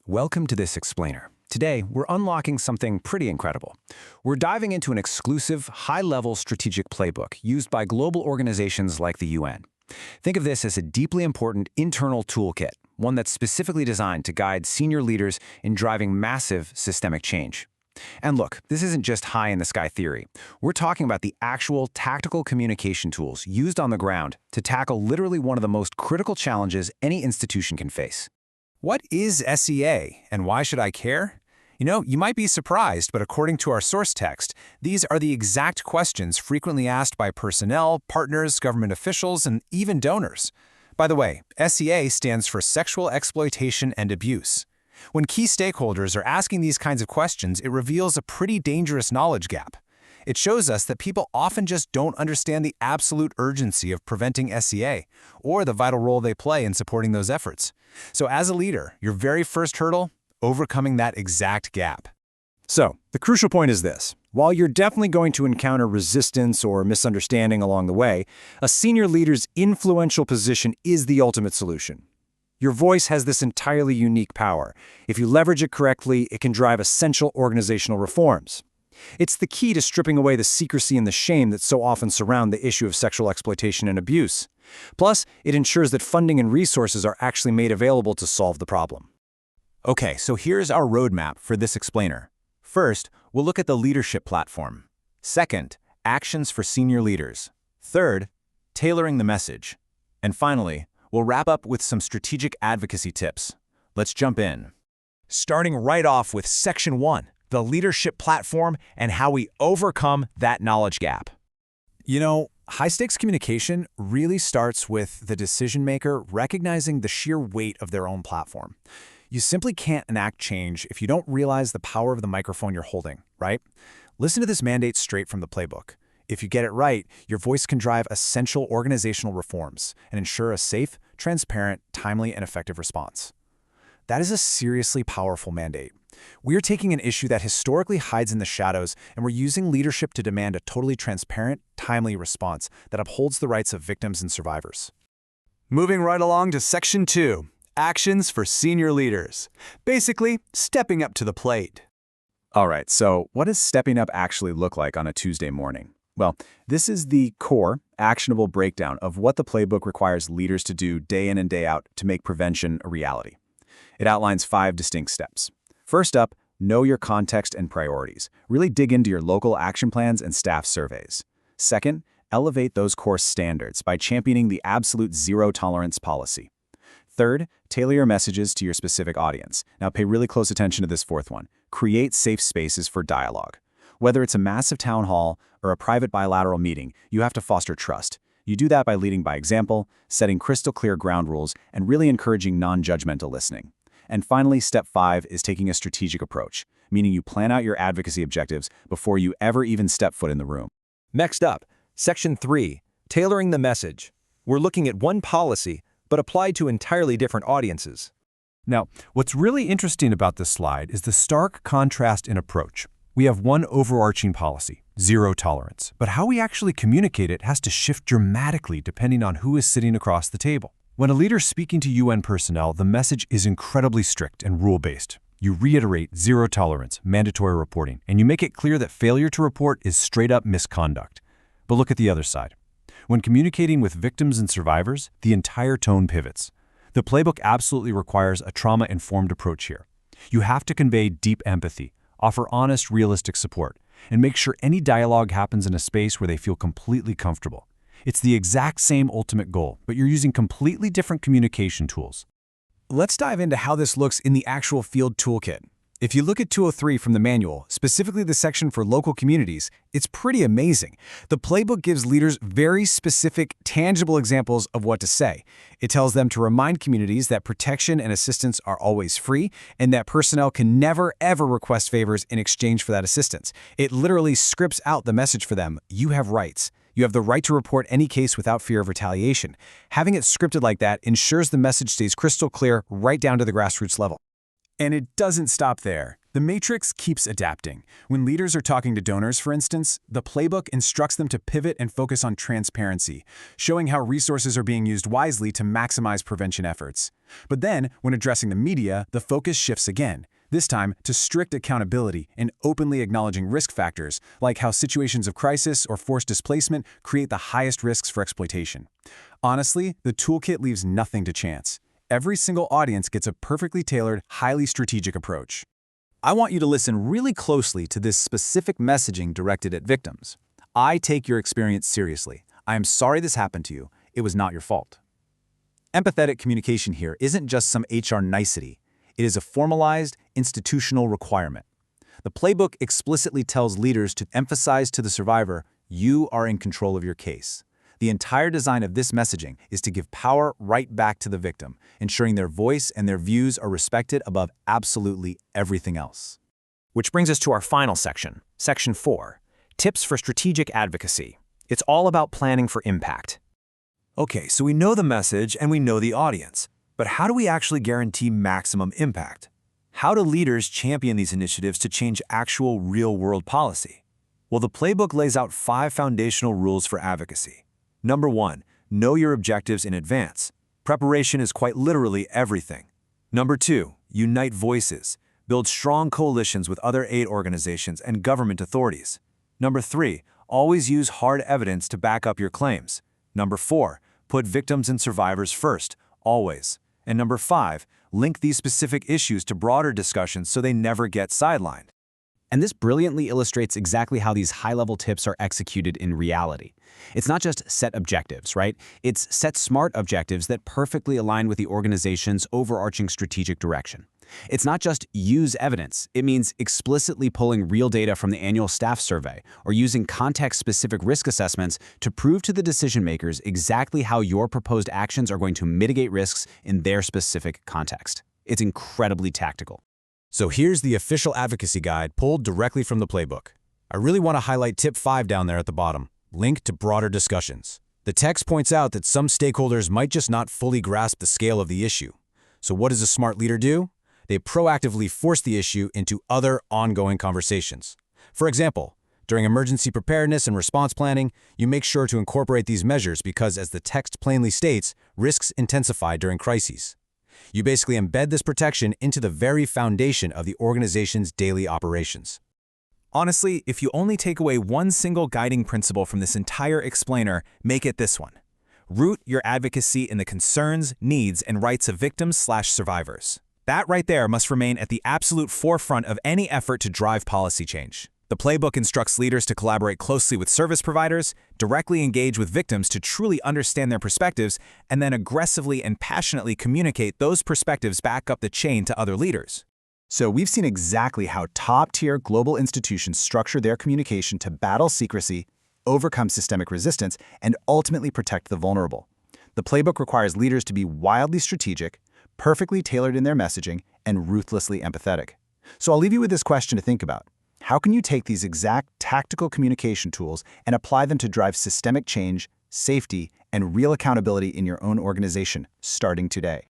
Welcome to this explainer. Today, we're unlocking something pretty incredible. We're diving into an exclusive, high-level strategic playbook used by global organizations like the UN. Think of this as a deeply important internal toolkit, one that's specifically designed to guide senior leaders in driving massive systemic change. And look, this isn't just high-in-the-sky theory. We're talking about the actual tactical communication tools used on the ground to tackle literally one of the most critical challenges any institution can face. What is SEA, and why should I care? You might be surprised, but according to our source text, these are the exact questions frequently asked by personnel, partners, government officials, and even donors. By the way, SEA stands for Sexual Exploitation and Abuse. When key stakeholders are asking these kinds of questions, it reveals a pretty dangerous knowledge gap. It shows us that people often just don't understand the absolute urgency of preventing SEA, or the vital role they play in supporting those efforts. So as a leader, your very first hurdle, overcoming that exact gap. So, the crucial point is this. While you're definitely going to encounter resistance or misunderstanding along the way, a senior leader's influential position is the ultimate solution. Your voice has this entirely unique power. If you leverage it correctly, it can drive essential organizational reforms. It's the key to stripping away the secrecy and the shame that so often surround the issue of sexual exploitation and abuse. Plus, it ensures that funding and resources are actually made available to solve the problem. Okay, so here's our roadmap for this explainer. First, we'll look at the leadership platform. Second, actions for senior leaders. Third, tailoring the message. And finally, we'll wrap up with some strategic advocacy tips. Let's jump in. Starting right off with Section 1, the leadership platform and how we overcome that knowledge gap. High-stakes communication really starts with the decision-maker recognizing the sheer weight of their own platform. You simply can't enact change if you don't realize the power of the microphone you're holding, right? Listen to this mandate straight from the playbook. If you get it right, your voice can drive essential organizational reforms and ensure a safe, transparent, timely, and effective response. That is a seriously powerful mandate. We're taking an issue that historically hides in the shadows, and we're using leadership to demand a totally transparent, timely response that upholds the rights of victims and survivors. Moving right along to Section 2. Actions for senior leaders. Basically, stepping up to the plate. All right, so what does stepping up actually look like on a Tuesday morning? Well, this is the core, actionable breakdown of what the playbook requires leaders to do day in and day out to make prevention a reality. It outlines 5 distinct steps. First up, know your context and priorities. Really dig into your local action plans and staff surveys. Second, elevate those core standards by championing the absolute zero-tolerance policy. Third, tailor your messages to your specific audience. Now pay really close attention to this fourth one. Create safe spaces for dialogue. Whether it's a massive town hall or a private bilateral meeting, you have to foster trust. You do that by leading by example, setting crystal clear ground rules, and really encouraging non-judgmental listening. And finally, step 5 is taking a strategic approach, meaning you plan out your advocacy objectives before you ever even step foot in the room. Next up, Section 3, tailoring the message. We're looking at one policy, but applied to entirely different audiences. Now, what's really interesting about this slide is the stark contrast in approach. We have one overarching policy, zero tolerance, but how we actually communicate it has to shift dramatically depending on who is sitting across the table. When a leader's speaking to UN personnel, the message is incredibly strict and rule-based. You reiterate zero tolerance, mandatory reporting, and you make it clear that failure to report is straight-up misconduct. But look at the other side. When communicating with victims and survivors, the entire tone pivots. The playbook absolutely requires a trauma-informed approach here. You have to convey deep empathy, offer honest, realistic support, and make sure any dialogue happens in a space where they feel completely comfortable. It's the exact same ultimate goal, but you're using completely different communication tools. Let's dive into how this looks in the actual field toolkit. If you look at 203 from the manual, specifically the section for local communities, it's pretty amazing. The playbook gives leaders very specific, tangible examples of what to say. It tells them to remind communities that protection and assistance are always free, and that personnel can never, ever request favors in exchange for that assistance. It literally scripts out the message for them. You have rights. You have the right to report any case without fear of retaliation. Having it scripted like that ensures the message stays crystal clear right down to the grassroots level. And it doesn't stop there. The matrix keeps adapting. When leaders are talking to donors, for instance, the playbook instructs them to pivot and focus on transparency, showing how resources are being used wisely to maximize prevention efforts. But then, when addressing the media, the focus shifts again, this time to strict accountability and openly acknowledging risk factors, like how situations of crisis or forced displacement create the highest risks for exploitation. Honestly, the toolkit leaves nothing to chance. Every single audience gets a perfectly tailored, highly strategic approach. I want you to listen really closely to this specific messaging directed at victims. I take your experience seriously. I am sorry this happened to you. It was not your fault. Empathetic communication here isn't just some HR nicety. It is a formalized, institutional requirement. The playbook explicitly tells leaders to emphasize to the survivor, you are in control of your case. The entire design of this messaging is to give power right back to the victim, ensuring their voice and their views are respected above absolutely everything else. Which brings us to our final section, Section 4, Tips for Strategic Advocacy. It's all about planning for impact. Okay, so we know the message and we know the audience, but how do we actually guarantee maximum impact? How do leaders champion these initiatives to change actual real-world policy? Well, the playbook lays out 5 foundational rules for advocacy. Number 1, know your objectives in advance. Preparation is quite literally everything. Number 2, unite voices. Build strong coalitions with other aid organizations and government authorities. Number 3, always use hard evidence to back up your claims. Number 4, put victims and survivors first, always. And number 5, link these specific issues to broader discussions so they never get sidelined. And this brilliantly illustrates exactly how these high-level tips are executed in reality. It's not just set objectives, right? It's set smart objectives that perfectly align with the organization's overarching strategic direction. It's not just use evidence. It means explicitly pulling real data from the annual staff survey or using context-specific risk assessments to prove to the decision-makers exactly how your proposed actions are going to mitigate risks in their specific context. It's incredibly tactical. So here's the official advocacy guide pulled directly from the playbook. I really want to highlight tip 5 down there at the bottom, link to broader discussions. The text points out that some stakeholders might just not fully grasp the scale of the issue. So what does a smart leader do? They proactively force the issue into other ongoing conversations. For example, during emergency preparedness and response planning, you make sure to incorporate these measures because, as the text plainly states, risks intensify during crises. You basically embed this protection into the very foundation of the organization's daily operations. Honestly, if you only take away one single guiding principle from this entire explainer, make it this one. Root your advocacy in the concerns, needs, and rights of victims/survivors. That right there must remain at the absolute forefront of any effort to drive policy change. The playbook instructs leaders to collaborate closely with service providers, directly engage with victims to truly understand their perspectives, and then aggressively and passionately communicate those perspectives back up the chain to other leaders. So we've seen exactly how top-tier global institutions structure their communication to battle secrecy, overcome systemic resistance, and ultimately protect the vulnerable. The playbook requires leaders to be wildly strategic, perfectly tailored in their messaging, and ruthlessly empathetic. So I'll leave you with this question to think about. How can you take these exact tactical communication tools and apply them to drive systemic change, safety, and real accountability in your own organization, starting today?